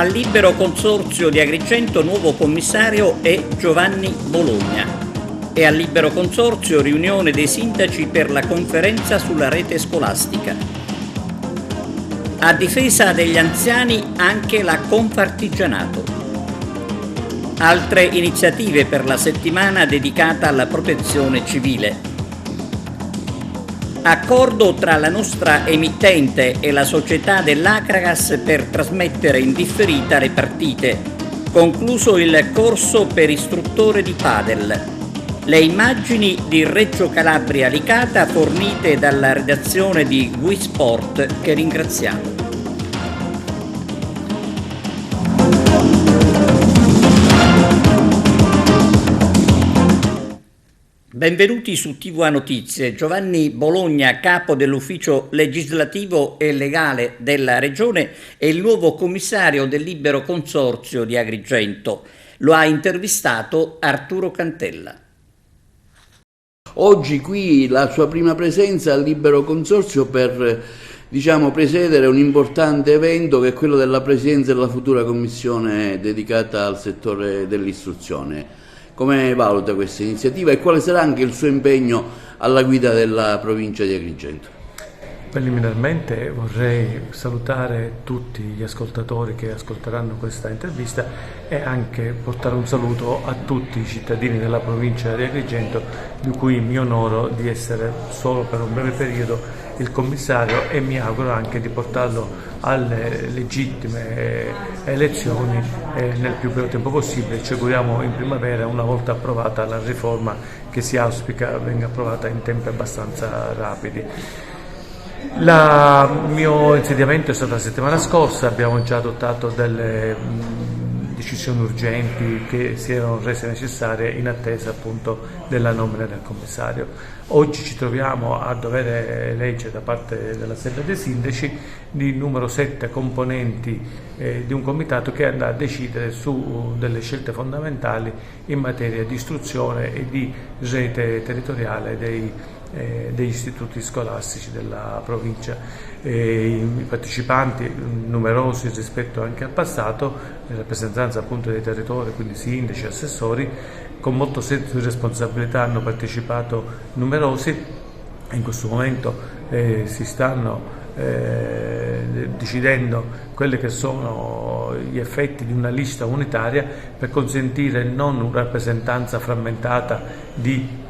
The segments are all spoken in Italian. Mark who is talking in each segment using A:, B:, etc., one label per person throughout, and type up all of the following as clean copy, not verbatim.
A: Al Libero Consorzio di Agrigento nuovo commissario è Giovanni Bologna. E al Libero Consorzio riunione dei sindaci per la conferenza sulla rete scolastica. A difesa degli anziani anche la Confartigianato. Altre iniziative per la settimana dedicata alla protezione civile. Accordo tra la nostra emittente e la società dell'Acragas per trasmettere in differita le partite. Concluso il corso per istruttore di padel. Le immagini di Reggio Calabria Licata fornite dalla redazione di Wisport, che ringraziamo. Benvenuti su TVA Notizie. Giovanni Bologna, capo dell'ufficio legislativo e legale della Regione, è il nuovo commissario del Libero Consorzio di Agrigento. Lo ha intervistato Arturo Cantella.
B: Oggi qui la sua prima presenza al Libero Consorzio per presiedere un importante evento che è quello della presidenza della futura commissione dedicata al settore dell'istruzione. Come valuta questa iniziativa e quale sarà anche il suo impegno alla guida della provincia di Agrigento?
C: Preliminarmente vorrei salutare tutti gli ascoltatori che ascolteranno questa intervista e anche portare un saluto a tutti i cittadini della provincia di Agrigento, di cui mi onoro di essere solo per un breve periodo il commissario e mi auguro anche di portarlo alle legittime elezioni nel più breve tempo possibile. Ci auguriamo in primavera, una volta approvata la riforma che si auspica venga approvata in tempi abbastanza rapidi. Il mio insediamento è stato la settimana scorsa, abbiamo già adottato delle decisioni urgenti che si erano rese necessarie in attesa appunto della nomina del commissario. Oggi ci troviamo a dover eleggere da parte dell'Assemblea dei Sindaci di numero 7 componenti di un comitato che andrà a decidere su delle scelte fondamentali in materia di istruzione e di rete territoriale degli istituti scolastici della provincia. I partecipanti, numerosi rispetto anche al passato, in rappresentanza appunto dei territori, quindi sindaci, assessori, con molto senso di responsabilità hanno partecipato numerosi. In questo momento si stanno decidendo quelli che sono gli effetti di una lista unitaria per consentire non una rappresentanza frammentata di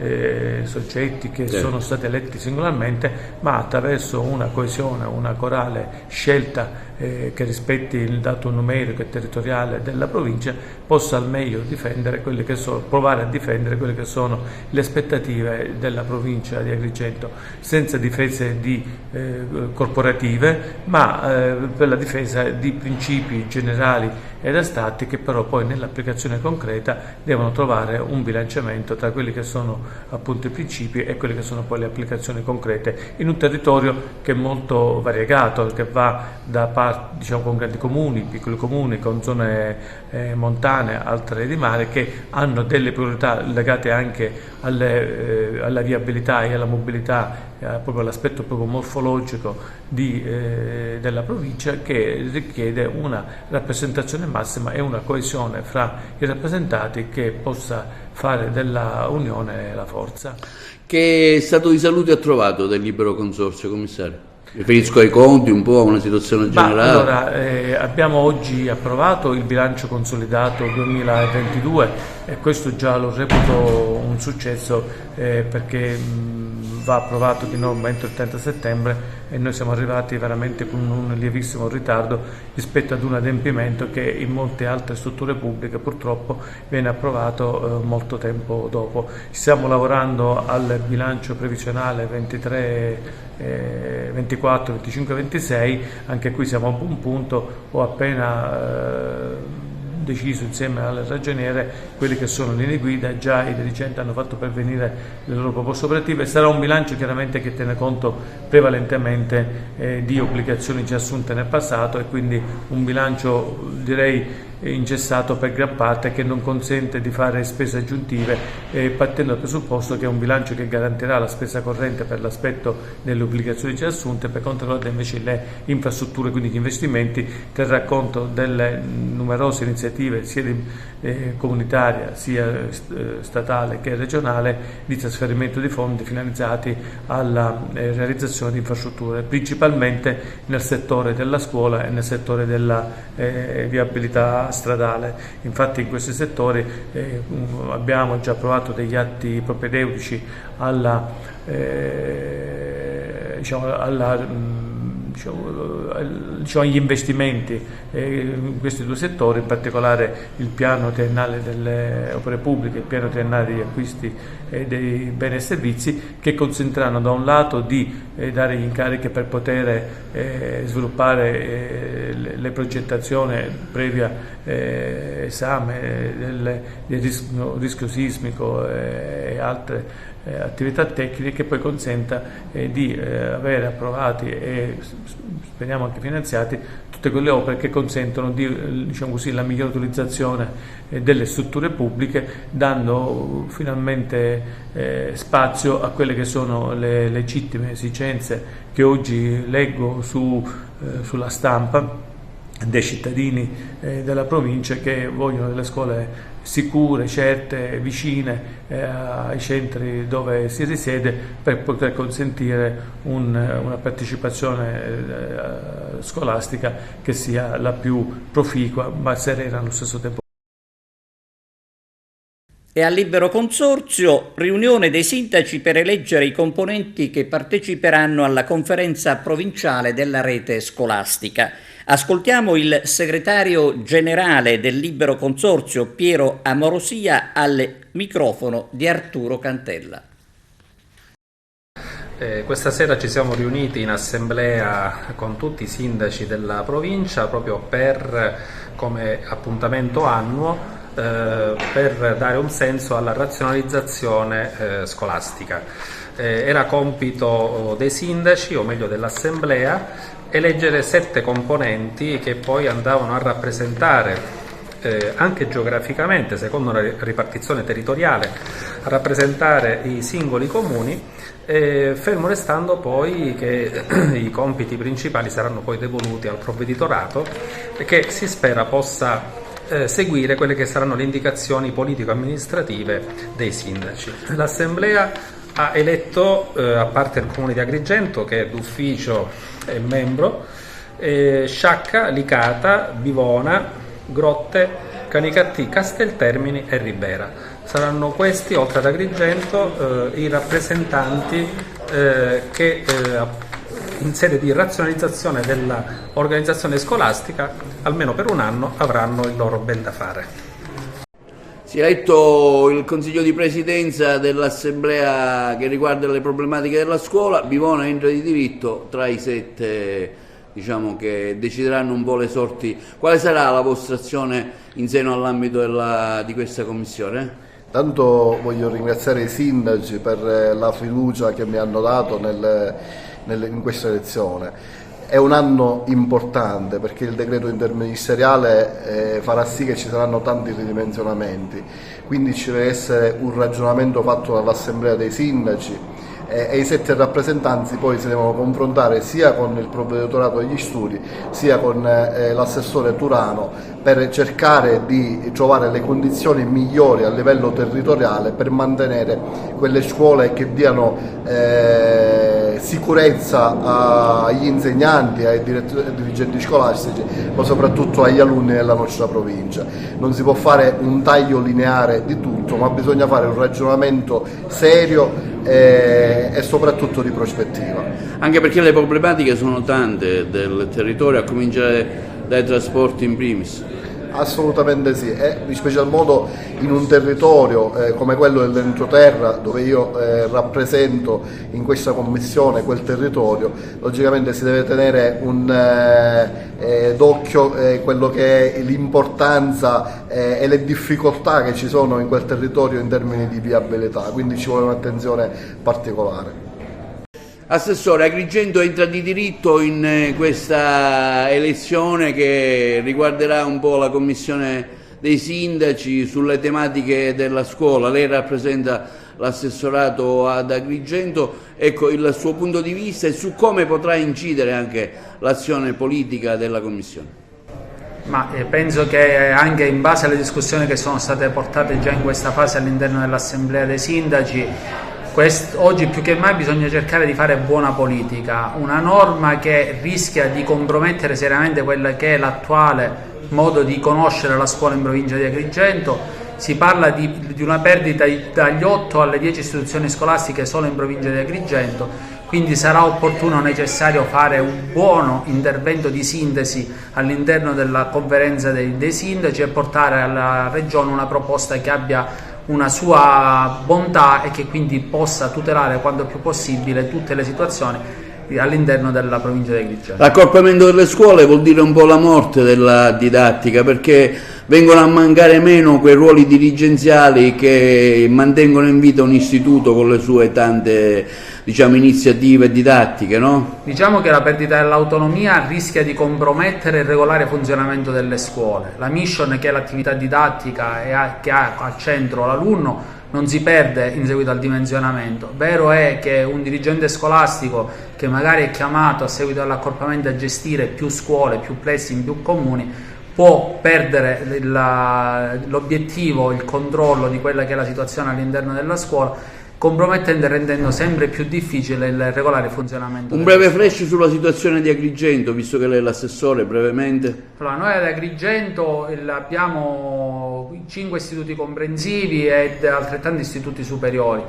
C: soggetti che sono stati eletti singolarmente, ma attraverso una coesione, una corale scelta che rispetti il dato numerico e territoriale della provincia, possa al meglio difendere quelle che sono, provare a difendere quelle che sono le aspettative della provincia di Agrigento, senza difese corporative, ma per la difesa di principi generali ed astratti che però poi nell'applicazione concreta devono trovare un bilanciamento tra quelli che sono appunto i principi e quelle che sono poi le applicazioni concrete in un territorio che è molto variegato, che va da con grandi comuni, piccoli comuni, con zone montane, altre di mare, che hanno delle priorità legate anche alla viabilità e alla mobilità, proprio all'aspetto proprio morfologico della provincia, che richiede una rappresentazione massima e una coesione fra i rappresentati che possa fare della unione la forza.
B: Che stato di salute ha trovato del Libero Consorzio, commissario? Riferisco ai conti, un po' a una situazione generale.
C: Allora, abbiamo oggi approvato il bilancio consolidato 2022 e questo già lo reputo un successo perché va approvato di norma entro il 30 settembre e noi siamo arrivati veramente con un lievissimo ritardo rispetto ad un adempimento che in molte altre strutture pubbliche purtroppo viene approvato molto tempo dopo. Stiamo lavorando al bilancio previsionale 24, 25, 26, anche qui siamo a buon punto. Ho appena deciso insieme al ragioniere quelli che sono le linee guida, già i dirigenti hanno fatto pervenire le loro proposte operative. Sarà un bilancio chiaramente che tiene conto prevalentemente di obbligazioni già assunte nel passato e quindi un bilancio direi ingessato per gran parte, che non consente di fare spese aggiuntive, partendo dal presupposto che è un bilancio che garantirà la spesa corrente per l'aspetto delle obbligazioni già assunte, per quanto riguarda invece le infrastrutture, quindi gli investimenti, terrà conto delle numerose iniziative sia comunitaria sia statale che regionale di trasferimento di fondi finalizzati alla realizzazione di infrastrutture, principalmente nel settore della scuola e nel settore della viabilità stradale. Infatti in questi settori abbiamo già approvato degli atti propedeutici agli investimenti in questi due settori, in particolare il piano triennale delle opere pubbliche, il piano triennale degli acquisti dei beni e servizi, che consentiranno da un lato di dare gli incarichi per poter sviluppare le progettazioni previa esame del rischio sismico e altre attività tecniche, che poi consenta di avere approvati e speriamo anche finanziati tutte quelle opere che consentono di, la migliore utilizzazione delle strutture pubbliche, dando finalmente spazio a quelle che sono le legittime esigenze che oggi leggo sulla stampa dei cittadini della provincia, che vogliono delle scuole sicure, certe, vicine ai centri dove si risiede, per poter consentire una partecipazione scolastica che sia la più proficua ma serena allo stesso tempo.
A: E al Libero Consorzio, riunione dei sindaci per eleggere i componenti che parteciperanno alla conferenza provinciale della rete scolastica. Ascoltiamo il segretario generale del Libero Consorzio, Piero Amorosia, al microfono di Arturo Cantella.
D: Questa sera ci siamo riuniti in assemblea con tutti i sindaci della provincia, proprio come appuntamento annuo, per dare un senso alla razionalizzazione scolastica. Era compito dei sindaci, o meglio dell'assemblea, eleggere 7 componenti che poi andavano a rappresentare anche geograficamente, secondo una ripartizione territoriale, a rappresentare i singoli comuni, fermo restando poi che i compiti principali saranno poi devoluti al provveditorato, che si spera possa seguire quelle che saranno le indicazioni politico-amministrative dei sindaci. L'assemblea ha eletto, a parte il comune di Agrigento, che è d'ufficio e membro, Sciacca, Licata, Bivona, Grotte, Canicattì, Casteltermini e Ribera. Saranno questi, oltre ad Agrigento, i rappresentanti che in sede di razionalizzazione dell'organizzazione scolastica, almeno per un anno, avranno il loro ben da fare.
B: Si è letto il Consiglio di Presidenza dell'Assemblea che riguarda le problematiche della scuola. Bivona entra di diritto tra i 7 che decideranno un po' le sorti. Quale sarà la vostra azione in seno all'ambito di questa commissione?
E: Tanto voglio ringraziare i sindaci per la fiducia che mi hanno dato in questa elezione. È un anno importante perché il decreto interministeriale farà sì che ci saranno tanti ridimensionamenti, quindi ci deve essere un ragionamento fatto dall'Assemblea dei sindaci e i 7 rappresentanti poi si devono confrontare sia con il provveditorato degli studi sia con l'assessore Turano, per cercare di trovare le condizioni migliori a livello territoriale per mantenere quelle scuole che diano sicurezza agli insegnanti, ai dirigenti scolastici, ma soprattutto agli alunni della nostra provincia. Non si può fare un taglio lineare di tutto, ma bisogna fare un ragionamento serio e soprattutto di prospettiva.
B: Anche perché le problematiche sono tante del territorio, a cominciare dai trasporti in primis.
E: Assolutamente sì, e in special modo in un territorio come quello dell'entroterra, dove io rappresento in questa commissione quel territorio, logicamente si deve tenere d'occhio quello che è l'importanza e le difficoltà che ci sono in quel territorio in termini di viabilità, quindi ci vuole un'attenzione particolare.
B: Assessore, Agrigento entra di diritto in questa elezione che riguarderà un po' la commissione dei sindaci sulle tematiche della scuola. Lei rappresenta l'assessorato ad Agrigento, ecco il suo punto di vista e su come potrà incidere anche l'azione politica della commissione.
F: Ma penso che anche in base alle discussioni che sono state portate già in questa fase all'interno dell'Assemblea dei Sindaci, oggi più che mai bisogna cercare di fare buona politica. Una norma che rischia di compromettere seriamente quella che è l'attuale modo di conoscere la scuola in provincia di Agrigento. Si parla di una perdita dagli 8 alle 10 istituzioni scolastiche solo in provincia di Agrigento, quindi sarà opportuno o necessario fare un buono intervento di sintesi all'interno della conferenza dei sindaci e portare alla Regione una proposta che abbia una sua bontà e che quindi possa tutelare quanto più possibile tutte le situazioni all'interno della provincia di Agrigento.
B: L'accorpamento delle scuole vuol dire un po' la morte della didattica, perché vengono a mancare meno quei ruoli dirigenziali che mantengono in vita un istituto con le sue tante, diciamo, iniziative didattiche, no?
F: Diciamo che la perdita dell'autonomia rischia di compromettere il regolare funzionamento delle scuole. La mission, che è l'attività didattica e che ha al centro l'alunno, non si perde in seguito al dimensionamento. Vero è che un dirigente scolastico che magari è chiamato a seguito all'accorpamento a gestire più scuole, più plessi in più comuni, può perdere l'obiettivo, il controllo di quella che è la situazione all'interno della scuola, compromettendo e rendendo sempre più difficile il regolare funzionamento.
B: Un breve flash sulla situazione di Agrigento, visto che lei è l'assessore, brevemente.
F: Allora, noi ad Agrigento abbiamo 5 istituti comprensivi ed altrettanti istituti superiori.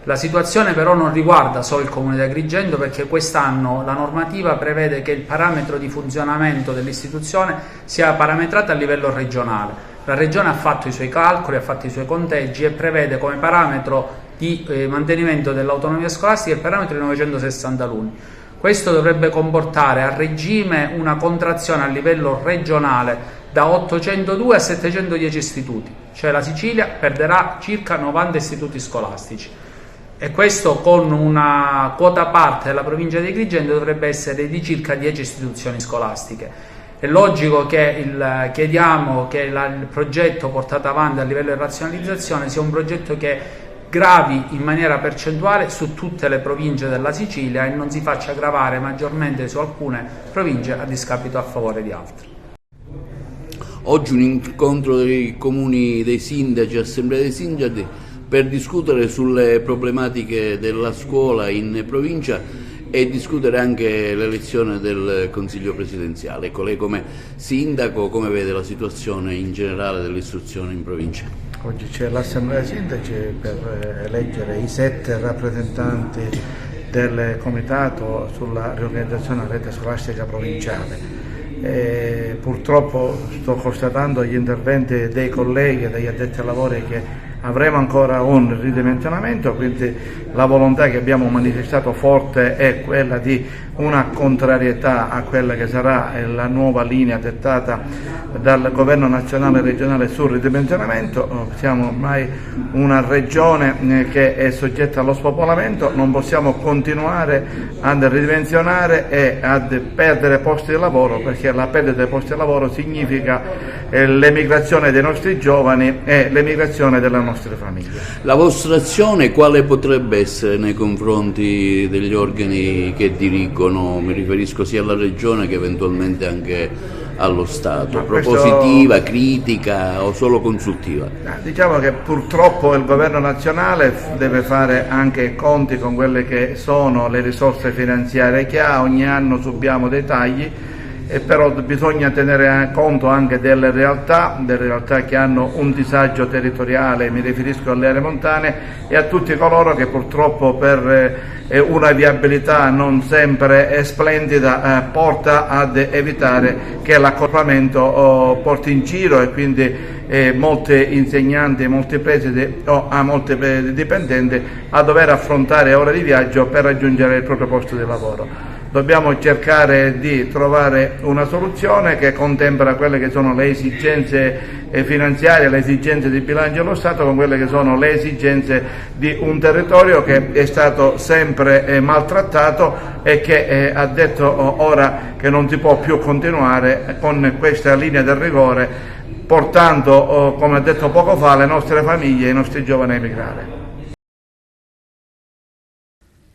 F: La situazione però non riguarda solo il comune di Agrigento, perché quest'anno la normativa prevede che il parametro di funzionamento dell'istituzione sia parametrato a livello regionale. La regione ha fatto i suoi calcoli, ha fatto i suoi conteggi e prevede come parametro di mantenimento dell'autonomia scolastica il parametro di 960 alunni. Questo dovrebbe comportare a regime una contrazione a livello regionale da 802 a 710 istituti, cioè la Sicilia perderà circa 90 istituti scolastici. E questo con una quota parte della provincia di Agrigento dovrebbe essere di circa 10 istituzioni scolastiche. È logico che chiediamo che il progetto portato avanti a livello di razionalizzazione sia un progetto che gravi in maniera percentuale su tutte le province della Sicilia e non si faccia gravare maggiormente su alcune province a discapito a favore di altre.
B: Oggi un incontro dei comuni, dei sindaci, assemblea dei sindaci, per discutere sulle problematiche della scuola in provincia e discutere anche l'elezione del Consiglio presidenziale. Ecco, lei come sindaco come vede la situazione in generale dell'istruzione in provincia?
G: Oggi c'è l'Assemblea dei Sindaci per eleggere i 7 rappresentanti del Comitato sulla riorganizzazione della rete scolastica provinciale. Purtroppo sto constatando gli interventi dei colleghi e degli addetti ai lavori che avremo ancora un ridimensionamento, quindi la volontà che abbiamo manifestato forte è quella di una contrarietà a quella che sarà la nuova linea dettata dal governo nazionale e regionale sul ridimensionamento. Siamo ormai una regione che è soggetta allo spopolamento, non possiamo continuare ad ridimensionare e ad perdere posti di lavoro, perché la perdita dei posti di lavoro significa l'emigrazione dei nostri giovani e l'emigrazione delle nostre famiglie.
B: La vostra azione quale potrebbe essere nei confronti degli organi che dirigono? Mi riferisco sia alla Regione che eventualmente anche allo Stato. Propositiva, critica o solo consultiva?
G: Diciamo che purtroppo il governo nazionale deve fare anche i conti con quelle che sono le risorse finanziarie che ha, ogni anno subiamo dei tagli. E però bisogna tenere conto anche delle realtà che hanno un disagio territoriale, mi riferisco alle aree montane e a tutti coloro che purtroppo per una viabilità non sempre splendida porta ad evitare che l'accorpamento porti in giro e quindi molti insegnanti, molti presidi o molti dipendenti a dover affrontare ore di viaggio per raggiungere il proprio posto di lavoro. dobbiamo cercare di trovare una soluzione che contempera quelle che sono le esigenze finanziarie, le esigenze di bilancio dello Stato con quelle che sono le esigenze di un territorio che è stato sempre maltrattato e che ha detto ora che non si può più continuare con questa linea del rigore, portando, come ha detto poco fa, le nostre famiglie e i nostri giovani a emigrare.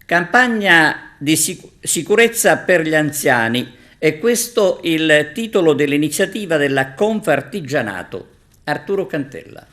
A: Campagna di sicurezza per gli anziani. È questo il titolo dell'iniziativa della Confartigianato. Arturo Cantella.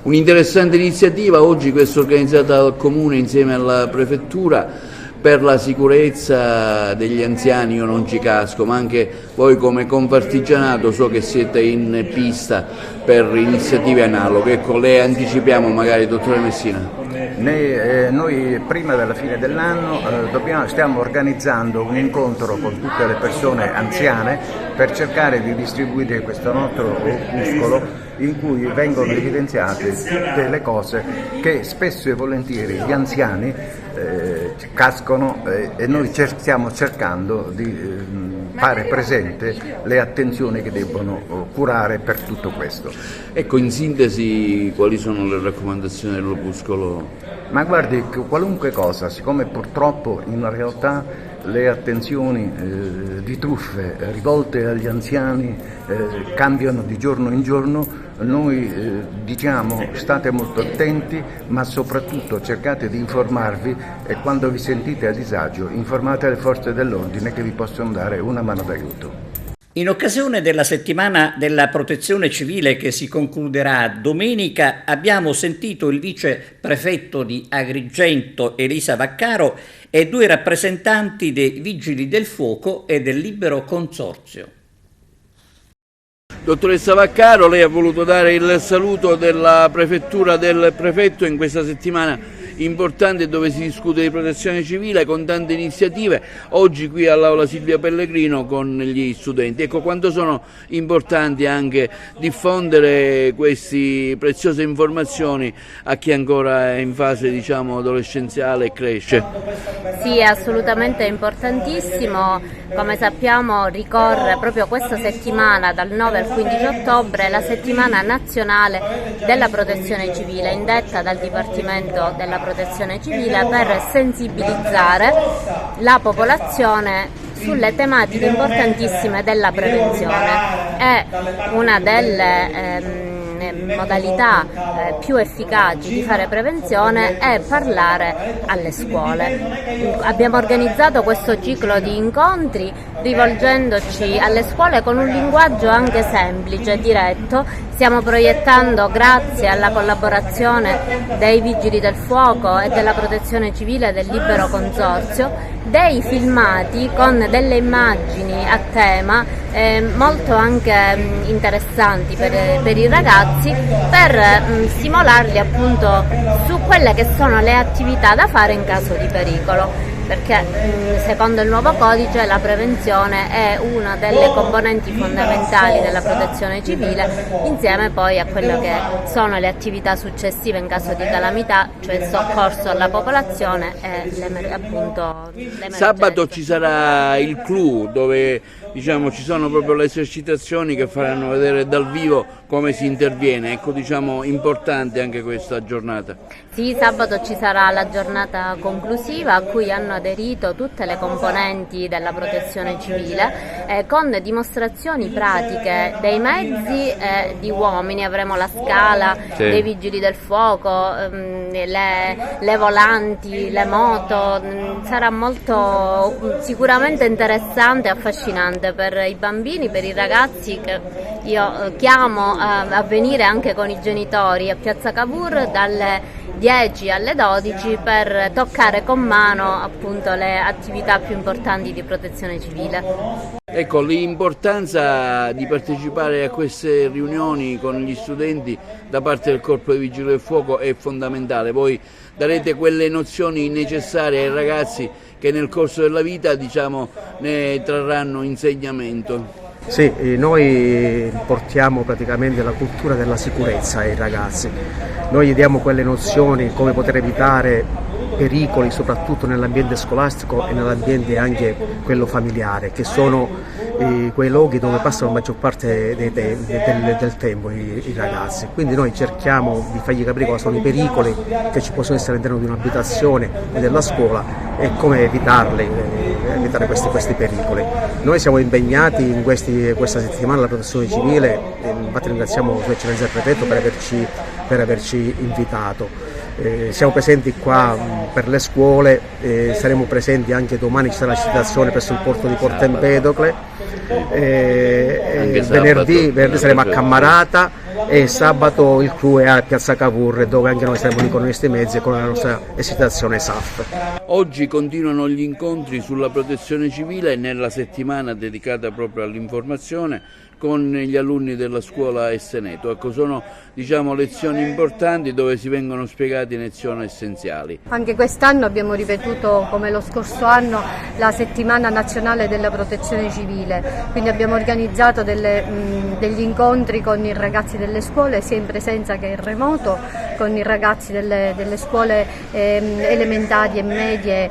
B: Un'interessante iniziativa, oggi questa organizzata dal Comune insieme alla Prefettura per la sicurezza degli anziani. Io non ci casco, ma anche voi come Confartigianato so che siete in pista per iniziative analoghe. Ecco, le anticipiamo magari, dottore Messina.
H: Noi prima della fine dell'anno stiamo organizzando un incontro con tutte le persone anziane per cercare di distribuire questo nostro opuscolo in cui vengono evidenziate delle cose che spesso e volentieri gli anziani cascano e noi stiamo cercando di fare presente le attenzioni che debbono curare per tutto questo.
B: Ecco, in sintesi, quali sono le raccomandazioni dell'opuscolo?
H: Ma guardi, qualunque cosa, siccome purtroppo in realtà le attenzioni di truffe rivolte agli anziani cambiano di giorno in giorno, noi diciamo state molto attenti, ma soprattutto cercate di informarvi e quando vi sentite a disagio informate le forze dell'ordine che vi possono dare una mano d'aiuto.
A: In occasione della settimana della protezione civile che si concluderà domenica, abbiamo sentito il vice prefetto di Agrigento Elisa Vaccaro e due rappresentanti dei Vigili del Fuoco e del Libero Consorzio.
B: Dottoressa Vaccaro, lei ha voluto dare il saluto della prefettura del prefetto in questa settimana importante dove si discute di protezione civile con tante iniziative, oggi qui all'Aula Silvia Pellegrino con gli studenti. Ecco, quanto sono importanti anche diffondere queste preziose informazioni a chi ancora è in fase, diciamo, adolescenziale e cresce.
I: Sì, è assolutamente importantissimo. Come sappiamo ricorre proprio questa settimana, dal 9 al 15 ottobre, la settimana nazionale della protezione civile, indetta dal Dipartimento della Protezione Civile per sensibilizzare la popolazione sulle tematiche importantissime della prevenzione. È una delle modalità più efficaci di fare prevenzione è parlare alle scuole. Abbiamo organizzato questo ciclo di incontri rivolgendoci alle scuole con un linguaggio anche semplice, diretto. Stiamo proiettando, grazie alla collaborazione dei Vigili del Fuoco e della Protezione Civile del Libero Consorzio, dei filmati con delle immagini a tema molto anche interessanti per i ragazzi, per stimolarli appunto su quelle che sono le attività da fare in caso di pericolo. Perché secondo il nuovo codice la prevenzione è una delle componenti fondamentali della protezione civile, insieme poi a quello che sono le attività successive in caso di calamità, cioè il soccorso alla popolazione e l'emergenza.
B: Sabato ci sarà il clou dove, diciamo, ci sono proprio le esercitazioni che faranno vedere dal vivo come si interviene. Ecco, diciamo, importante anche questa giornata.
I: Sì, sabato ci sarà la giornata conclusiva a cui hanno aderito tutte le componenti della protezione civile con dimostrazioni pratiche dei mezzi e di uomini. Avremo la scala dei Vigili del Fuoco, le volanti, le moto. Sarà molto sicuramente interessante e affascinante per i bambini, per i ragazzi, che io chiamo a venire anche con i genitori a Piazza Cavour dalle 10 alle 12 per toccare con mano appunto le attività più importanti di protezione civile.
B: Ecco, l'importanza di partecipare a queste riunioni con gli studenti da parte del Corpo dei Vigili del Fuoco è fondamentale. Voi darete quelle nozioni necessarie ai ragazzi che nel corso della vita, diciamo, ne trarranno insegnamento.
J: Sì, noi portiamo praticamente la cultura della sicurezza ai ragazzi, noi gli diamo quelle nozioni, come poter evitare pericoli soprattutto nell'ambiente scolastico e nell'ambiente anche quello familiare, che sono quei luoghi dove passano la maggior parte del tempo i ragazzi. Quindi noi cerchiamo di fargli capire cosa sono i pericoli che ci possono essere all'interno di un'abitazione e della scuola e come evitare questi pericoli. Noi siamo impegnati in questa settimana alla Protezione Civile, infatti ringraziamo Sua Eccellenza il Prefetto per averci invitato. Siamo presenti qua per le scuole, saremo presenti anche domani, ci sarà la citazione presso il porto di Porto Empedocle, venerdì saremo a Cammarata e sabato il clou è a Piazza Cavour, dove anche noi saremo lì con i nostri mezzi e con la nostra esitazione SAF.
B: Oggi continuano gli incontri sulla protezione civile nella settimana dedicata proprio all'informazione con gli alunni della scuola Esseneto. Ecco, sono lezioni importanti dove si vengono spiegate lezioni essenziali.
K: Anche quest'anno abbiamo ripetuto, come lo scorso anno, la settimana nazionale della protezione civile, quindi abbiamo organizzato degli incontri con i ragazzi delle scuole sia in presenza che in remoto, con i ragazzi delle scuole elementari e medie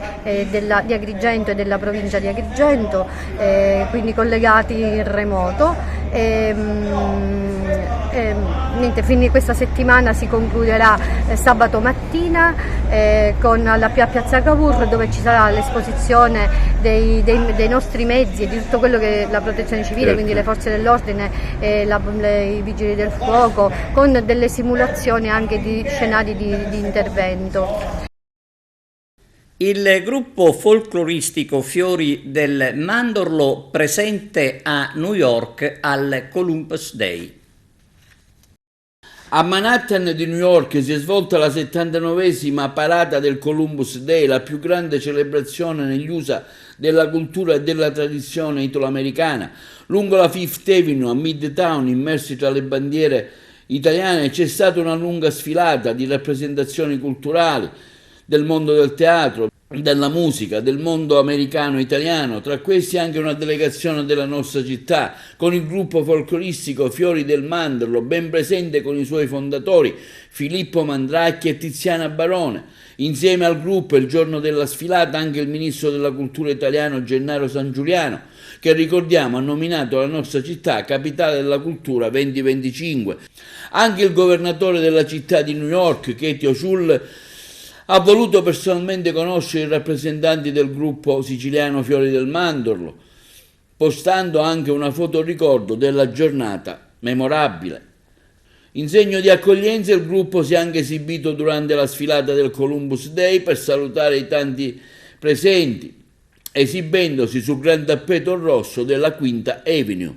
K: di Agrigento e della provincia di Agrigento, quindi collegati in remoto. Questa settimana si concluderà sabato mattina con a Piazza Cavour, dove ci sarà l'esposizione dei nostri mezzi e di tutto quello che è la protezione civile, certo. Quindi le forze dell'ordine, i vigili del fuoco, con delle simulazioni anche di scenari di intervento.
A: Il gruppo folcloristico Fiori del Mandorlo presente a New York al Columbus Day.
B: A Manhattan di New York si è svolta la 79esima parata del Columbus Day, la più grande celebrazione negli USA della cultura e della tradizione italoamericana. Lungo la Fifth Avenue a Midtown, immersi tra le bandiere italiane, c'è stata una lunga sfilata di rappresentazioni culturali del mondo del teatro, della musica, del mondo americano-italiano, tra questi anche una delegazione della nostra città, con il gruppo folcloristico Fiori del Mandorlo, ben presente con i suoi fondatori Filippo Mandracchi e Tiziana Barone. Insieme al gruppo, il giorno della sfilata, anche il ministro della cultura italiano Gennaro Sangiuliano, che ricordiamo ha nominato la nostra città capitale della cultura 2025. Anche il governatore della città di New York, Katie Hochul, ha voluto personalmente conoscere i rappresentanti del gruppo siciliano Fiori del Mandorlo, postando anche una foto ricordo della giornata memorabile. In segno di accoglienza il gruppo si è anche esibito durante la sfilata del Columbus Day per salutare i tanti presenti, esibendosi sul gran tappeto rosso della Quinta Avenue.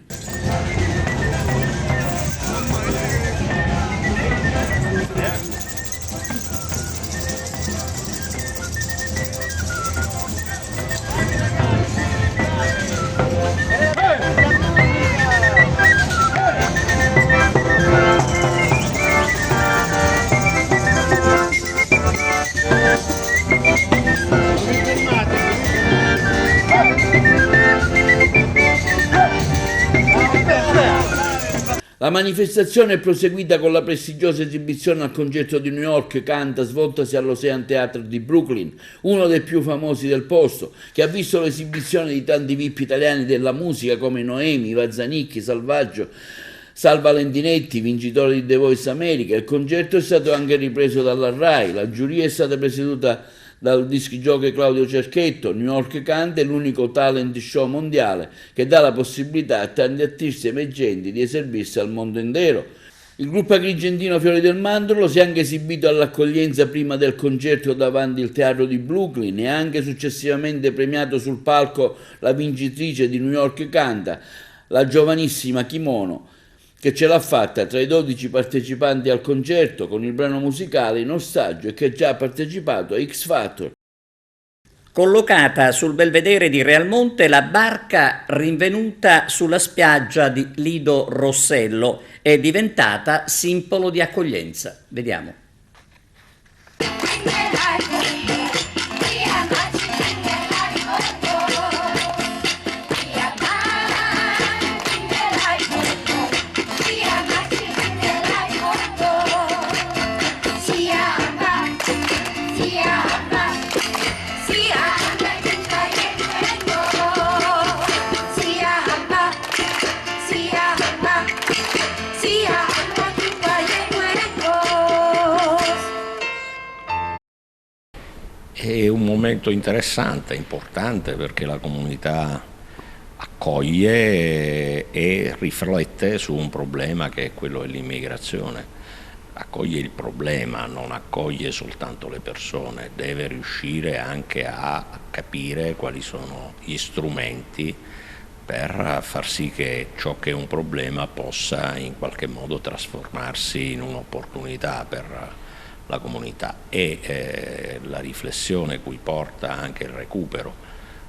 B: La manifestazione è proseguita con la prestigiosa esibizione al concerto di New York Canta, svoltasi all'Ocean Theatre di Brooklyn, uno dei più famosi del posto, che ha visto l'esibizione di tanti VIP italiani della musica come Noemi, Vazzanicchi, Salvaggio, Sal Valentinetti, vincitore di The Voice America. Il concerto è stato anche ripreso dalla RAI, la giuria è stata presieduta dal disc jockey Claudio Cerchetto. New York Canta è l'unico talent show mondiale che dà la possibilità a tanti artisti emergenti di esibirsi al mondo intero. Il gruppo agrigentino Fiori del Mandorlo si è anche esibito all'accoglienza prima del concerto davanti al teatro di Brooklyn e ha anche successivamente premiato sul palco la vincitrice di New York Canta, la giovanissima Kimono, che ce l'ha fatta tra i 12 partecipanti al concerto con il brano musicale in ostaggio e che ha già partecipato a X Factor.
A: Collocata sul belvedere di Realmonte, la barca rinvenuta sulla spiaggia di Lido Rossello è diventata simbolo di accoglienza. Vediamo.
L: momento interessante, importante, perché la comunità accoglie e riflette su un problema che è quello dell'immigrazione. Accoglie il problema, non accoglie soltanto le persone, deve riuscire anche a capire quali sono gli strumenti per far sì che ciò che è un problema possa in qualche modo trasformarsi in un'opportunità per la comunità. E la riflessione cui porta anche il recupero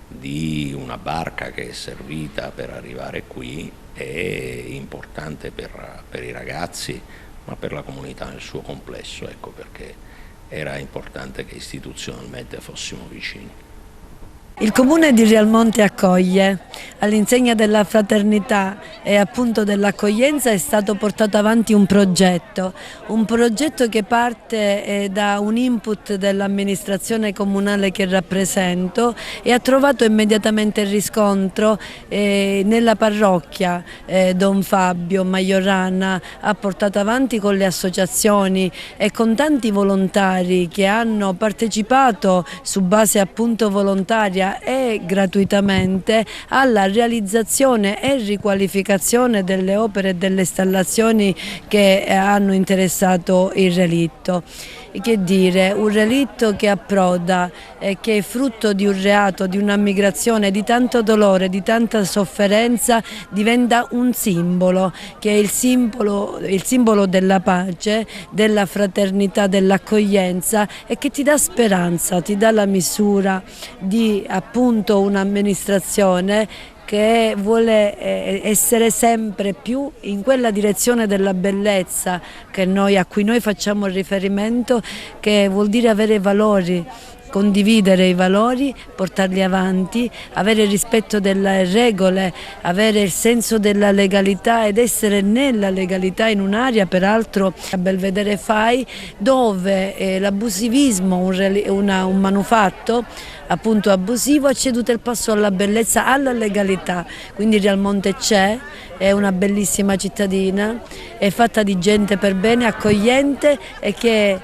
L: di una barca che è servita per arrivare qui è importante per i ragazzi, ma per la comunità nel suo complesso, ecco perché era importante che istituzionalmente fossimo vicini.
M: Il Comune di Realmonte accoglie, all'insegna della fraternità e appunto dell'accoglienza è stato portato avanti un progetto che parte da un input dell'amministrazione comunale che rappresento e ha trovato immediatamente riscontro nella parrocchia. Don Fabio Majorana ha portato avanti con le associazioni e con tanti volontari che hanno partecipato su base appunto volontaria e gratuitamente alla realizzazione e riqualificazione delle opere e delle installazioni che hanno interessato il relitto. Che dire, un relitto che approda, che è frutto di un reato, di una migrazione, di tanto dolore, di tanta sofferenza, diventa un simbolo, che è il simbolo della pace, della fraternità, dell'accoglienza e che ti dà speranza, ti dà la misura di appunto un'amministrazione che vuole essere sempre più in quella direzione della bellezza a cui noi facciamo riferimento, che vuol dire avere valori, condividere i valori, portarli avanti, avere rispetto delle regole, avere il senso della legalità ed essere nella legalità in un'area peraltro a Belvedere Fai dove l'abusivismo, un manufatto appunto abusivo ha ceduto il passo alla bellezza, alla legalità, quindi Realmonte c'è, è una bellissima cittadina, è fatta di gente per bene, accogliente e che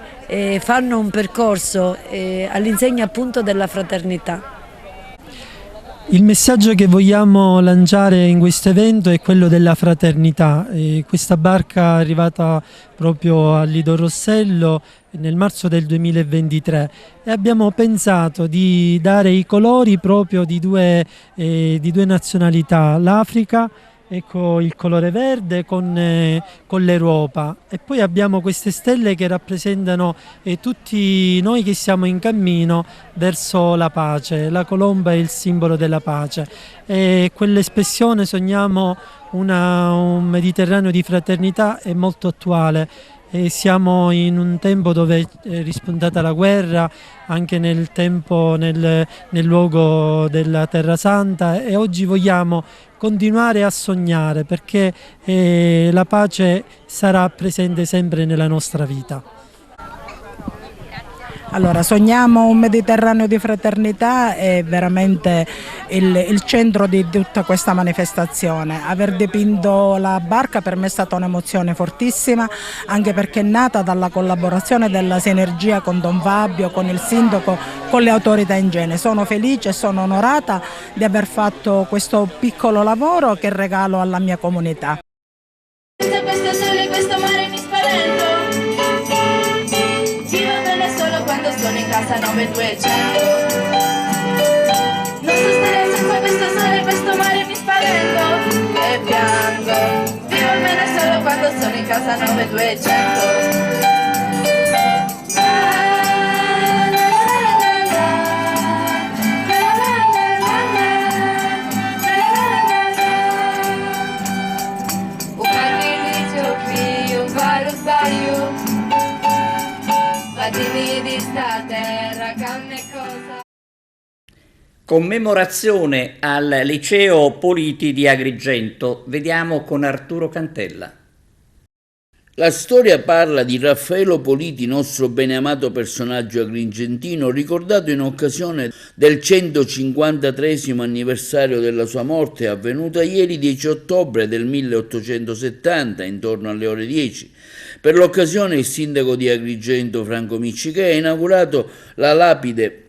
M: fanno un percorso all'insegna appunto della fraternità.
N: Il messaggio che vogliamo lanciare in questo evento è quello della fraternità. Questa barca è arrivata proprio a Lido Rossello nel marzo del 2023 e abbiamo pensato di dare i colori proprio di due nazionalità, l'Africa, ecco il colore verde con l'Europa, e poi abbiamo queste stelle che rappresentano tutti noi che siamo in cammino verso la pace. La colomba è il simbolo della pace e quell'espressione sogniamo un Mediterraneo di fraternità è molto attuale. Siamo in un tempo dove è rispuntata la guerra, anche nel luogo della Terra Santa, e oggi vogliamo continuare a sognare perché la pace sarà presente sempre nella nostra vita.
O: Allora, sogniamo un Mediterraneo di fraternità, è veramente il centro di tutta questa manifestazione. Aver dipinto la barca per me è stata un'emozione fortissima, anche perché è nata dalla collaborazione, della sinergia con Don Fabio, con il sindaco, con le autorità in genere. Sono felice e sono onorata di aver fatto questo piccolo lavoro che regalo alla mia comunità.
P: Questo sole, questo mare mi spavento. Quando sono in casa 9200 non so stare senza questo sole, questo mare mi spavento e piango. Vivo bene solo quando sono in casa 9200. Un sacrificio qui, un varo sbaglio.
A: Commemorazione al Liceo Politi di Agrigento. Vediamo con Arturo Cantella.
B: La storia parla di Raffaello Politi, nostro beneamato personaggio agrigentino, ricordato in occasione del 153° anniversario della sua morte, avvenuta ieri 10 ottobre del 1870, intorno alle ore 10. Per l'occasione il sindaco di Agrigento, Franco Miccichè, ha inaugurato la lapide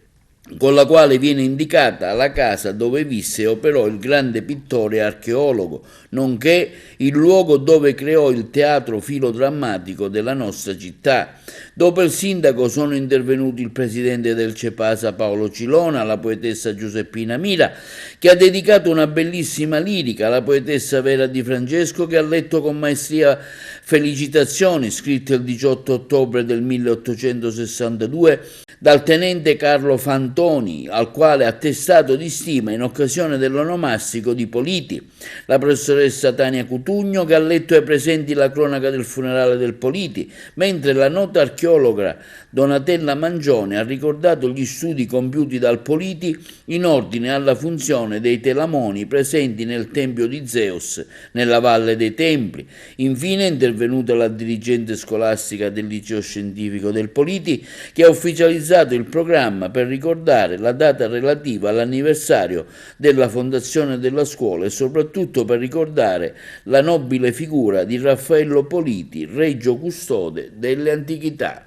B: con la quale viene indicata la casa dove visse e operò il grande pittore e archeologo, nonché il luogo dove creò il teatro filodrammatico della nostra città. Dopo il sindaco sono intervenuti il presidente del CEPASA Paolo Cilona, la poetessa Giuseppina Mira, che ha dedicato una bellissima lirica, la poetessa Vera Di Francesco, che ha letto con maestria Felicitazioni, scritte il 18 ottobre del 1862 dal tenente Carlo Fantoni, al quale ha attestato di stima in occasione dell'onomastico di Politi, la professoressa Tania Cutugno, che ha letto ai presenti la cronaca del funerale del Politi, mentre la nota archeologa Donatella Mangione ha ricordato gli studi compiuti dal Politi in ordine alla funzione dei telamoni presenti nel tempio di Zeus nella Valle dei Templi. Infine è intervenuta la dirigente scolastica del liceo scientifico del Politi, che ha ufficializzato il programma per ricordare la data relativa all'anniversario della fondazione della scuola e soprattutto per ricordare la nobile figura di Raffaello Politi, regio custode delle antichità.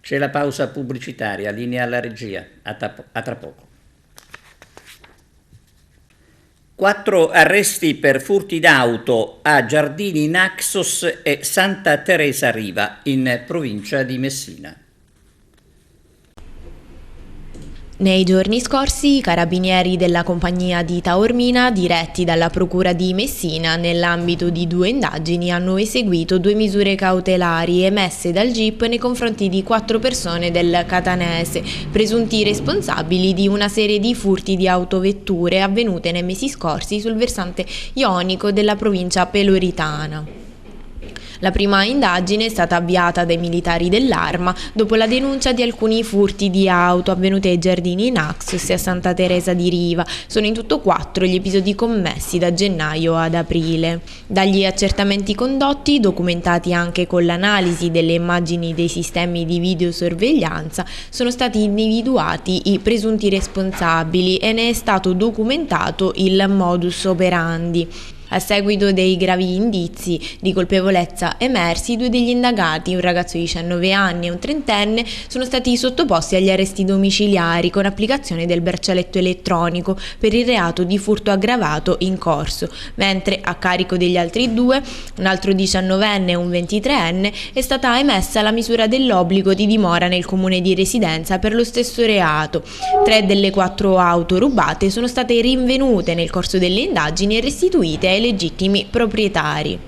A: C'è la pausa pubblicitaria, linea alla regia, a tra poco. 4 arresti per furti d'auto a Giardini Naxos e Santa Teresa Riva, in provincia di Messina.
Q: Nei giorni scorsi i carabinieri della compagnia di Taormina, diretti dalla procura di Messina, nell'ambito di 2 indagini hanno eseguito 2 misure cautelari emesse dal GIP nei confronti di 4 persone del Catanese, presunti responsabili di una serie di furti di autovetture avvenute nei mesi scorsi sul versante ionico della provincia peloritana. La prima indagine è stata avviata dai militari dell'Arma dopo la denuncia di alcuni furti di auto avvenuti ai Giardini Naxos e a Santa Teresa di Riva. Sono in tutto 4 gli episodi commessi da gennaio ad aprile. Dagli accertamenti condotti, documentati anche con l'analisi delle immagini dei sistemi di videosorveglianza, sono stati individuati i presunti responsabili e ne è stato documentato il modus operandi. A seguito dei gravi indizi di colpevolezza emersi, 2 degli indagati, un ragazzo di 19 anni e un trentenne, sono stati sottoposti agli arresti domiciliari con applicazione del braccialetto elettronico per il reato di furto aggravato in corso, mentre a carico degli altri 2, un altro 19enne e un 23enne, è stata emessa la misura dell'obbligo di dimora nel comune di residenza per lo stesso reato. 3 delle 4 auto rubate sono state rinvenute nel corso delle indagini e restituite ai legittimi proprietari.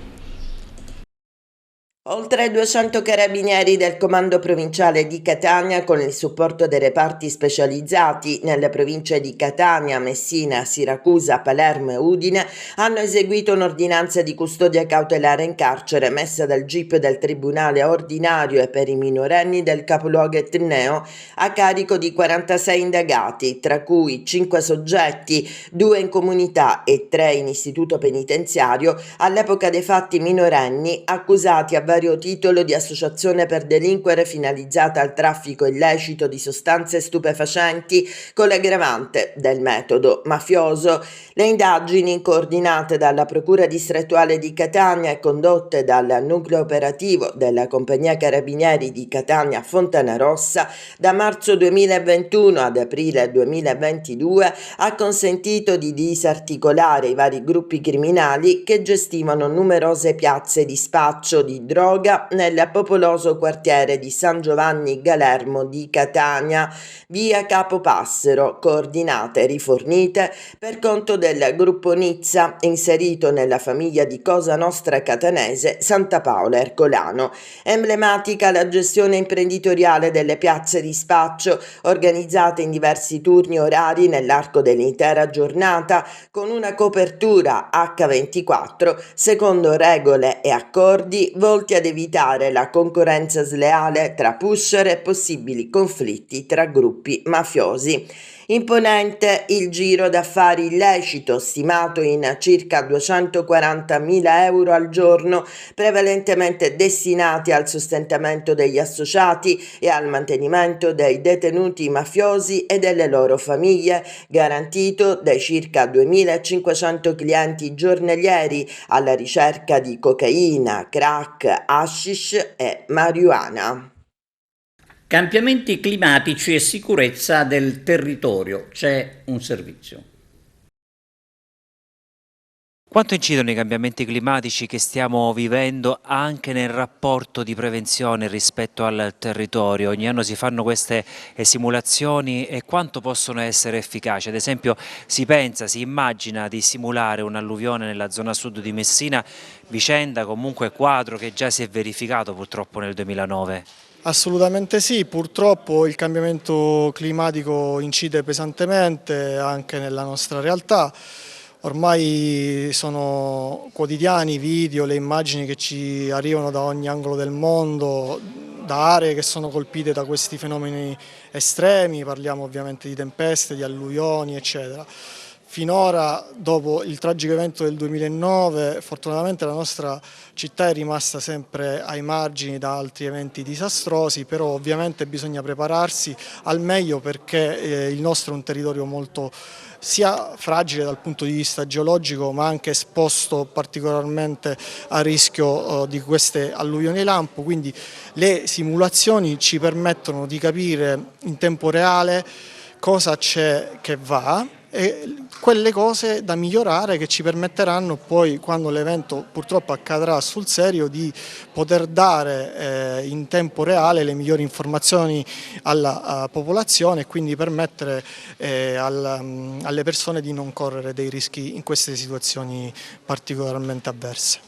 R: Oltre 200 carabinieri del Comando Provinciale di Catania, con il supporto dei reparti specializzati nelle province di Catania, Messina, Siracusa, Palermo e Udine, hanno eseguito un'ordinanza di custodia cautelare in carcere emessa dal GIP del Tribunale Ordinario e per i minorenni del capoluogo etneo a carico di 46 indagati, tra cui 5 soggetti, 2 in comunità e 3 in istituto penitenziario, all'epoca dei fatti minorenni accusati a vario titolo di associazione per delinquere finalizzata al traffico illecito di sostanze stupefacenti con l'aggravante del metodo mafioso. Le indagini, coordinate dalla Procura distrettuale di Catania e condotte dal nucleo operativo della Compagnia Carabinieri di Catania Fontanarossa, da marzo 2021 ad aprile 2022 ha consentito di disarticolare i vari gruppi criminali che gestivano numerose piazze di spaccio di droga nel popoloso quartiere di San Giovanni Galermo di Catania, via Capo Passero, coordinate e rifornite per conto del gruppo Nizza, inserito nella famiglia di Cosa Nostra catanese Santa Paola Ercolano. Emblematica la gestione imprenditoriale delle piazze di spaccio, organizzate in diversi turni orari nell'arco dell'intera giornata, con una copertura H24 secondo regole e accordi volti ad evitare la concorrenza sleale tra pusher e possibili conflitti tra gruppi mafiosi. Imponente il giro d'affari illecito, stimato in circa 240.000 euro al giorno, prevalentemente destinati al sostentamento degli associati e al mantenimento dei detenuti mafiosi e delle loro famiglie, garantito dai circa 2.500 clienti giornalieri alla ricerca di cocaina, crack, hashish e marijuana.
A: Cambiamenti climatici e sicurezza del territorio. C'è un servizio.
S: Quanto incidono i cambiamenti climatici che stiamo vivendo anche nel rapporto di prevenzione rispetto al territorio? Ogni anno si fanno queste simulazioni e quanto possono essere efficaci? Ad esempio si immagina di simulare un'alluvione nella zona sud di Messina, vicenda comunque quadro che già si è verificato purtroppo nel 2009.
T: Assolutamente sì, purtroppo il cambiamento climatico incide pesantemente anche nella nostra realtà. Ormai sono quotidiani i video, le immagini che ci arrivano da ogni angolo del mondo, da aree che sono colpite da questi fenomeni estremi, parliamo ovviamente di tempeste, di alluvioni, eccetera. Finora, dopo il tragico evento del 2009, fortunatamente la nostra città è rimasta sempre ai margini da altri eventi disastrosi, però ovviamente bisogna prepararsi al meglio perché il nostro è un territorio molto sia fragile dal punto di vista geologico ma anche esposto particolarmente a rischio di queste alluvioni lampo, quindi le simulazioni ci permettono di capire in tempo reale cosa c'è che va e quelle cose da migliorare che ci permetteranno poi, quando l'evento purtroppo accadrà sul serio, di poter dare in tempo reale le migliori informazioni alla popolazione e quindi permettere alle persone di non correre dei rischi in queste situazioni particolarmente avverse.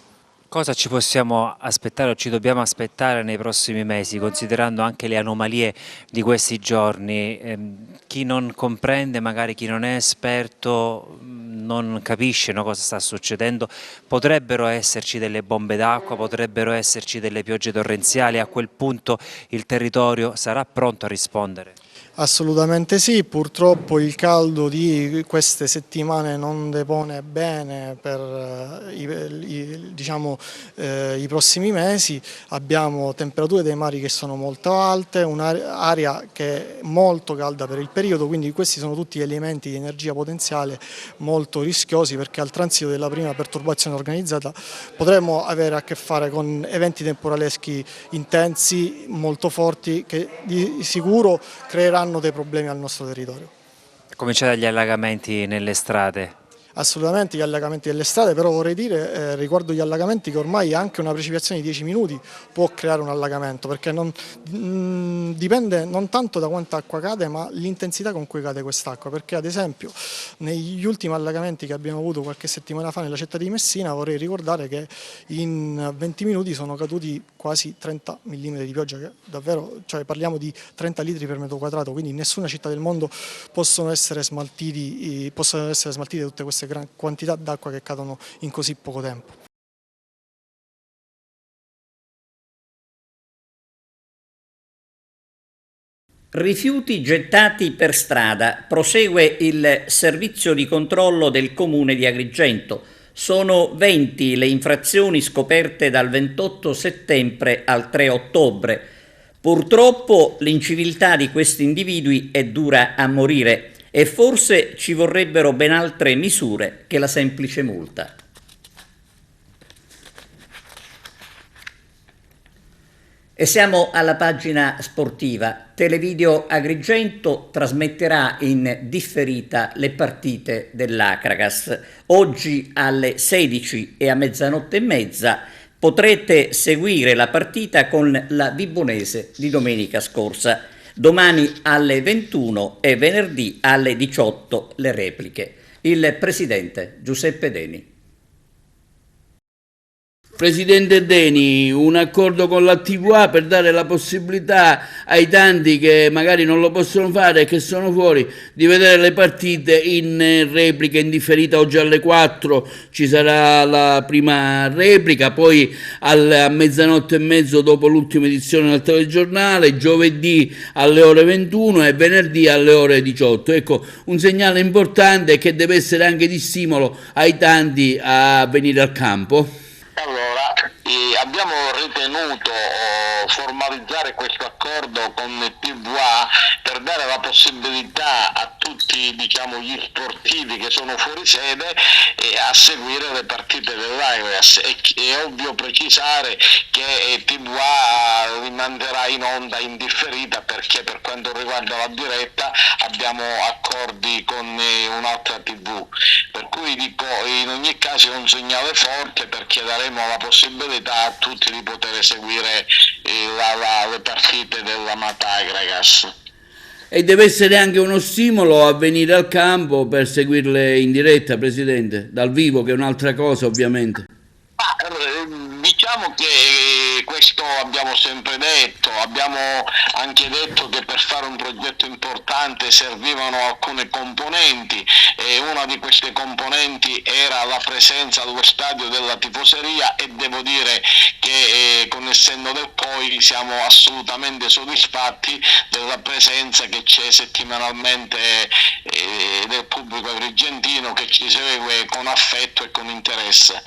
S: Cosa ci possiamo aspettare o ci dobbiamo aspettare nei prossimi mesi, considerando anche le anomalie di questi giorni? Chi non comprende, magari chi non è esperto, non capisce cosa sta succedendo, potrebbero esserci delle bombe d'acqua, potrebbero esserci delle piogge torrenziali, a quel punto il territorio sarà pronto a rispondere?
T: Assolutamente sì, purtroppo il caldo di queste settimane non depone bene per i prossimi mesi, abbiamo temperature dei mari che sono molto alte, un'area che è molto calda per il periodo, quindi questi sono tutti elementi di energia potenziale molto rischiosi perché al transito della prima perturbazione organizzata potremmo avere a che fare con eventi temporaleschi intensi, molto forti, che di sicuro creeranno dei problemi al nostro territorio.
S: Cominciare dagli allagamenti nelle strade.
T: Assolutamente gli allagamenti delle strade, però vorrei dire riguardo gli allagamenti che ormai anche una precipitazione di 10 minuti può creare un allagamento perché dipende non tanto da quanta acqua cade ma l'intensità con cui cade quest'acqua, perché ad esempio negli ultimi allagamenti che abbiamo avuto qualche settimana fa nella città di Messina vorrei ricordare che in 20 minuti sono caduti quasi 30 mm di pioggia, che davvero, cioè parliamo di 30 litri per metro quadrato, quindi in nessuna città del mondo possono essere smaltite tutte queste gran quantità d'acqua che cadono in così poco tempo.
A: Rifiuti gettati per strada. Prosegue il servizio di controllo del Comune di Agrigento. Sono 20 le infrazioni scoperte dal 28 settembre al 3 ottobre. Purtroppo l'inciviltà di questi individui è dura a morire e forse ci vorrebbero ben altre misure che la semplice multa. E siamo alla pagina sportiva. Televideo Agrigento trasmetterà in differita le partite dell'Acragas. Oggi alle 16 e a mezzanotte e mezza potrete seguire la partita con la Vibonese di domenica scorsa. Domani alle 21 e venerdì alle 18 le repliche. Il presidente Giuseppe Deni.
B: Presidente Deni, un accordo con la TVA per dare la possibilità ai tanti che magari non lo possono fare e che sono fuori di vedere le partite in replica, in differita. Oggi alle 4 ci sarà la prima replica, poi a mezzanotte e mezzo dopo l'ultima edizione del telegiornale, giovedì alle ore 21 e venerdì alle ore 18. Ecco, un segnale importante che deve essere anche di stimolo ai tanti a venire al campo.
U: Allora, abbiamo abbiamo ritenuto formalizzare questo accordo con il TVA per dare la possibilità a tutti, diciamo, gli sportivi che sono fuori sede a seguire le partite dell'Aigreas. È ovvio precisare che TVA rimanderà in onda indifferita, perché per quanto riguarda la diretta abbiamo accordi con un'altra TV, per cui dico, in ogni caso è un segnale forte, perché daremo la possibilità a tutti di poter seguire le partite dell'Amata Aigreas.
B: E deve essere anche uno stimolo a venire al campo per seguirle in diretta, Presidente, dal vivo, che è un'altra cosa ovviamente.
U: Diciamo che questo abbiamo sempre detto, abbiamo anche detto che per fare un progetto importante servivano alcune componenti, e una di queste componenti era la presenza allo stadio della tifoseria, e devo dire che con il senno del poi siamo assolutamente soddisfatti della presenza che c'è settimanalmente del pubblico agrigentino, che ci segue con affetto e con interesse.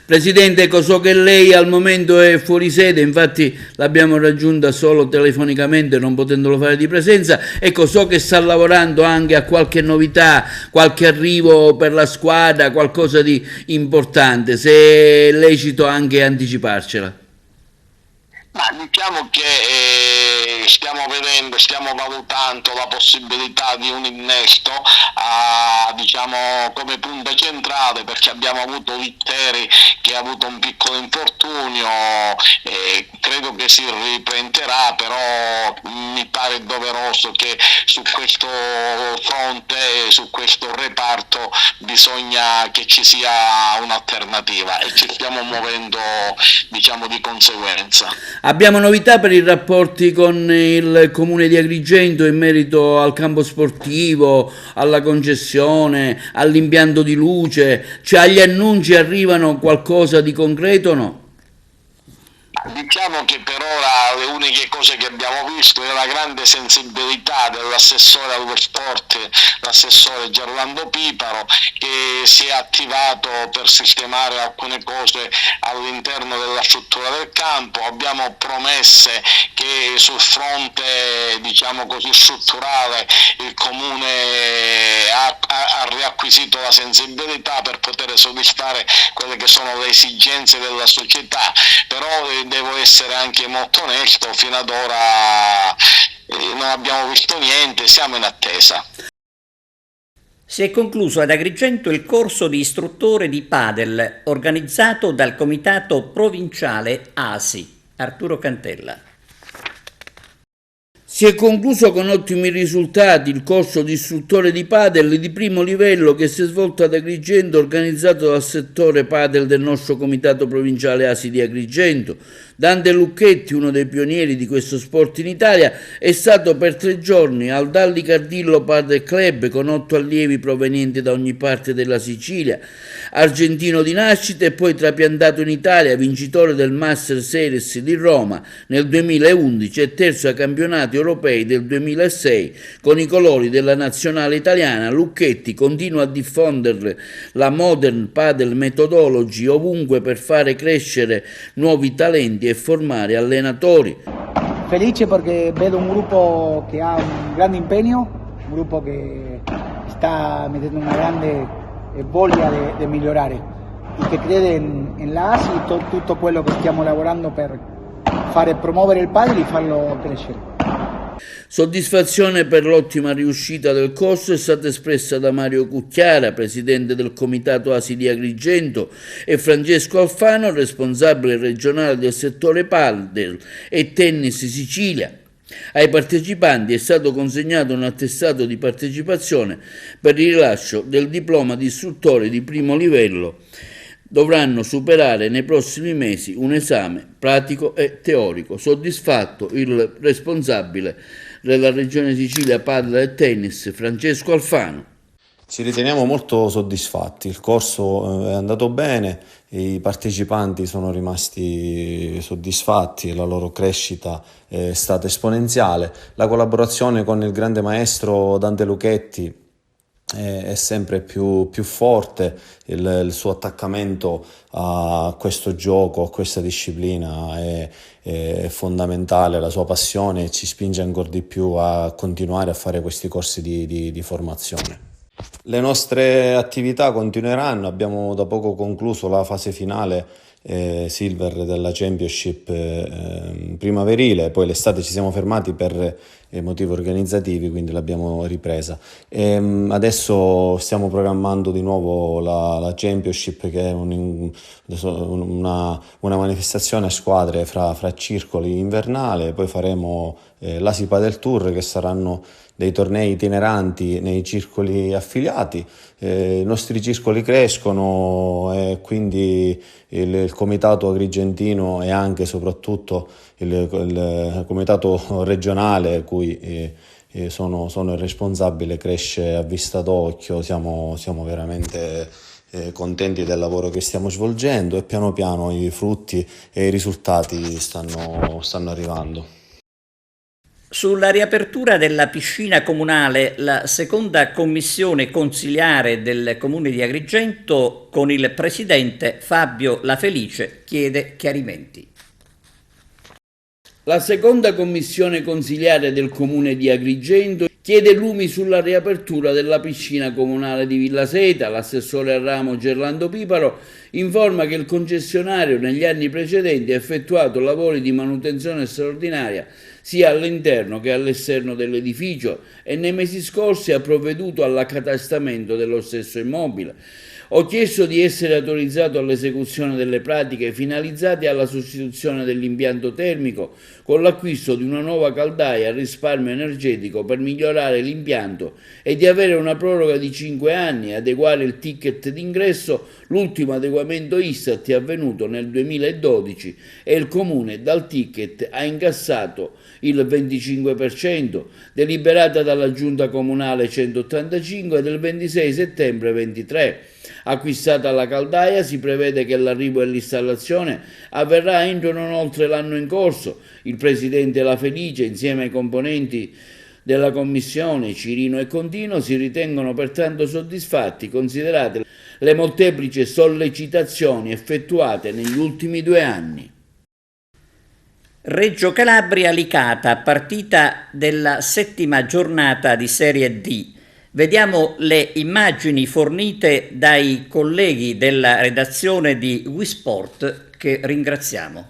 B: Presidente, so che lei al momento è fuori sede, infatti l'abbiamo raggiunta solo telefonicamente, non potendolo fare di presenza. Ecco, so che sta lavorando anche a qualche novità, qualche arrivo per la squadra, qualcosa di importante, se è lecito anche anticiparcela.
U: Ma diciamo che stiamo valutando la possibilità di un innesto diciamo come punta centrale, perché abbiamo avuto Litteri che ha avuto un piccolo infortunio, credo che si riprenderà, però mi pare doveroso che su questo fronte, su questo reparto, bisogna che ci sia un'alternativa, e ci stiamo muovendo, diciamo, di conseguenza.
B: Abbiamo novità per i rapporti con il Comune di Agrigento in merito al campo sportivo, alla concessione, all'impianto di luce, cioè agli annunci arrivano qualcosa di concreto o no?
U: Diciamo che per ora le uniche cose che abbiamo visto è la grande sensibilità dell'assessore allo sport, l'assessore Gerlando Piparo, che si è attivato per sistemare alcune cose all'interno della struttura del campo. Abbiamo promesse che sul fronte, diciamo così, strutturale il Comune ha riacquisito la sensibilità per poter soddisfare quelle che sono le esigenze della società, però devo essere anche molto onesto, fino ad ora non abbiamo visto niente, siamo in attesa.
A: Si è concluso ad Agrigento il corso di istruttore di padel organizzato dal Comitato Provinciale ASI. Arturo Cantella.
B: Si è concluso con ottimi risultati il corso di istruttore di padel di primo livello che si è svolto ad Agrigento, organizzato dal settore padel del nostro Comitato Provinciale ASI di Agrigento. Dante Lucchetti, uno dei pionieri di questo sport in Italia, è stato per 3 giorni al Dalli Cardillo Padel Club con 8 allievi provenienti da ogni parte della Sicilia. Argentino di nascita e poi trapiantato in Italia, vincitore del Master Series di Roma nel 2011 e terzo ai campionati europei del 2006 con i colori della nazionale italiana. Lucchetti continua a diffondere la Modern Padel Methodology ovunque per fare crescere nuovi talenti e formare allenatori.
V: Felice perché vedo un gruppo che ha un grande impegno, un gruppo che sta mettendo una grande voglia di migliorare e che crede in la ASI e tutto quello che stiamo lavorando per fare promuovere il padel e farlo crescere.
B: Soddisfazione per l'ottima riuscita del corso è stata espressa da Mario Cucchiara, presidente del Comitato ASI di Agrigento, e Francesco Alfano, responsabile regionale del settore padel e tennis Sicilia. Ai partecipanti è stato consegnato un attestato di partecipazione per il rilascio del diploma di istruttore di primo livello. Dovranno superare nei prossimi mesi un esame pratico e teorico. Soddisfatto il responsabile della Regione Sicilia Padel e Tennis, Francesco Alfano.
W: Ci riteniamo molto soddisfatti, il corso è andato bene, i partecipanti sono rimasti soddisfatti, la loro crescita è stata esponenziale, la collaborazione con il grande maestro Dante Lucchetti è sempre più forte, il suo attaccamento a questo gioco, a questa disciplina è fondamentale, la sua passione ci spinge ancora di più a continuare a fare questi corsi di formazione. Le nostre attività continueranno, abbiamo da poco concluso la fase finale Silver della Championship primaverile, poi l'estate ci siamo fermati per motivi organizzativi, quindi l'abbiamo ripresa. Adesso stiamo programmando di nuovo la Championship, che è una manifestazione a squadre fra circoli invernale, poi faremo l'Asi Padel Tour, che saranno dei tornei itineranti nei circoli affiliati. I nostri circoli crescono e quindi il comitato agrigentino e anche e soprattutto il comitato regionale, cui sono il responsabile, cresce a vista d'occhio. Siamo veramente contenti del lavoro che stiamo svolgendo e piano piano i frutti e i risultati stanno arrivando.
A: Sulla riapertura della piscina comunale, la seconda commissione consiliare del Comune di Agrigento, con il presidente Fabio La Felice, chiede chiarimenti.
B: La seconda commissione consiliare del Comune di Agrigento chiede lumi sulla riapertura della piscina comunale di Villa Seta. L'assessore al ramo Gerlando Piparo informa che il concessionario negli anni precedenti ha effettuato lavori di manutenzione straordinaria sia all'interno che all'esterno dell'edificio e nei mesi scorsi ha provveduto all'accatastamento dello stesso immobile. Ho chiesto di essere autorizzato all'esecuzione delle pratiche finalizzate alla sostituzione dell'impianto termico con l'acquisto di una nuova caldaia a risparmio energetico per migliorare l'impianto e di avere una proroga di 5 anni e adeguare il ticket d'ingresso. L'ultimo adeguamento ISTAT è avvenuto nel 2012 e il Comune dal ticket ha incassato il 25%, deliberata dalla Giunta Comunale 185 del 26 settembre 23. Acquistata la caldaia, si prevede che l'arrivo e l'installazione avverrà entro non oltre l'anno in corso. Il presidente La Felice, insieme ai componenti della commissione Cirino e Contino, si ritengono pertanto soddisfatti, considerate le molteplici sollecitazioni effettuate negli ultimi 2 anni.
A: Reggio Calabria-Licata, partita della 7ª giornata di Serie D. Vediamo le immagini fornite dai colleghi della redazione di WeSport, che ringraziamo.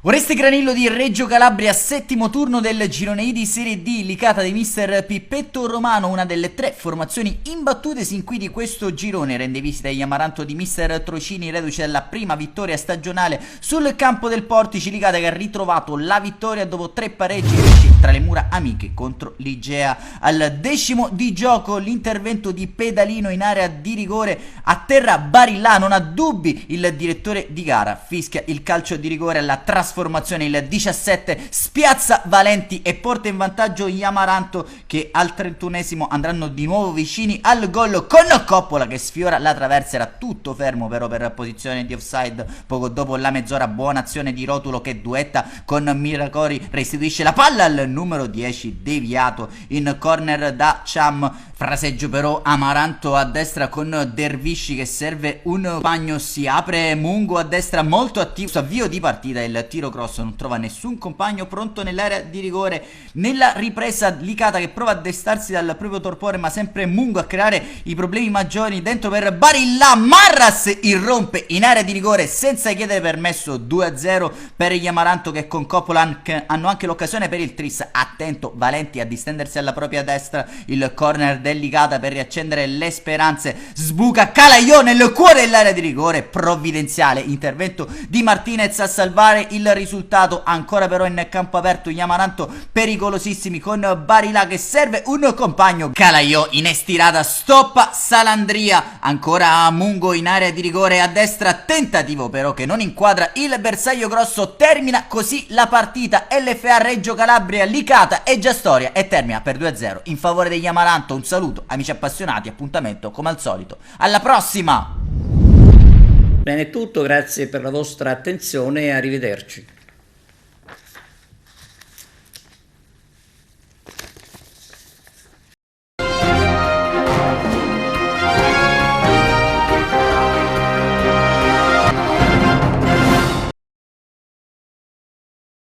C: Oreste Granillo di Reggio Calabria, 7° turno del girone I di Serie D, Licata di mister Pippetto Romano, una delle 3 formazioni imbattute sin qui di questo girone. Rende visita agli Amaranto di mister Trocini, reduce dalla prima vittoria stagionale sul campo del Portici. Licata che ha ritrovato la vittoria dopo 3 pareggi tra le mura amiche contro l'Igea. Al 10° di gioco l'intervento di Pedalino in area di rigore, a terra Barilla, non ha dubbi il direttore di gara, fischia il calcio di rigore alla trasformazione. Il 17 spiazza Valenti e porta in vantaggio gli Amaranto, che al 31esimo andranno di nuovo vicini al gol con Coppola che sfiora la traversa. Era tutto fermo però per posizione di offside. Poco dopo la mezz'ora, buona azione di Rotulo che duetta con Miracori, restituisce la palla al numero 10 deviato in corner da Cham. Fraseggio però Amaranto a destra con Dervisci che serve un bagno, si apre Mungo a destra molto attivo su avvio di partita, il tiro cross non trova nessun compagno pronto nell'area di rigore. Nella ripresa Licata che prova a destarsi dal proprio torpore, ma sempre Mungo a creare i problemi maggiori dentro per Barilla. Marras irrompe in area di rigore senza chiedere permesso, 2-0 per gli Amaranto che con Coppola hanno anche l'occasione per il tris. Attento Valenti a distendersi alla propria destra, il corner Licata per riaccendere le speranze, sbuca Calaiò nel cuore dell'area di rigore, provvidenziale intervento di Martinez a salvare il risultato. Ancora però in campo aperto gli Amaranto pericolosissimi con Barilla che serve un compagno, Calaiò in estirata stoppa Salandria, ancora Mungo in area di rigore a destra, tentativo però che non inquadra il bersaglio grosso. Termina così la partita, LFA Reggio Calabria Licata è già storia e termina per 2-0 in favore degli Amaranto. Un saluto amici appassionati, appuntamento come al solito alla prossima.
A: Bene, è tutto, grazie per la vostra attenzione e arrivederci.